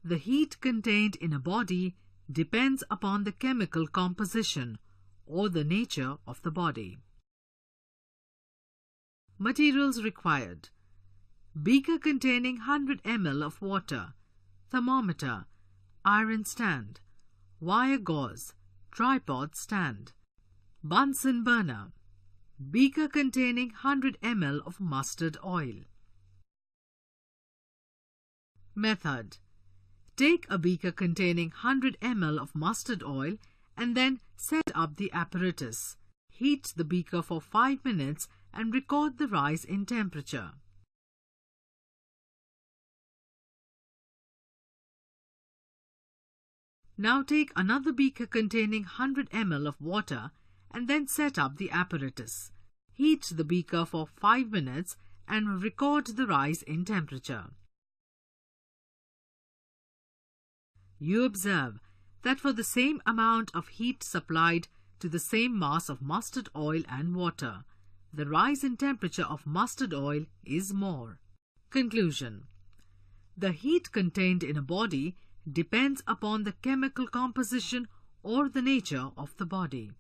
The heat contained in a body depends upon the chemical composition or the nature of the body. Materials required: beaker containing 100 ml of water, thermometer, iron stand, wire gauze, tripod stand, Bunsen burner, beaker containing 100 ml of mustard oil. Method: take a beaker containing 100 ml of mustard oil and then set up the apparatus. Heat the beaker for 5 minutes and record the rise in temperature. Now take another beaker containing 100 ml of water and then set up the apparatus. Heat the beaker for 5 minutes and record the rise in temperature. You observe that for the same amount of heat supplied to the same mass of mustard oil and water, the rise in temperature of mustard oil is more. Conclusion: the heat contained in a body depends upon the chemical composition or the nature of the body.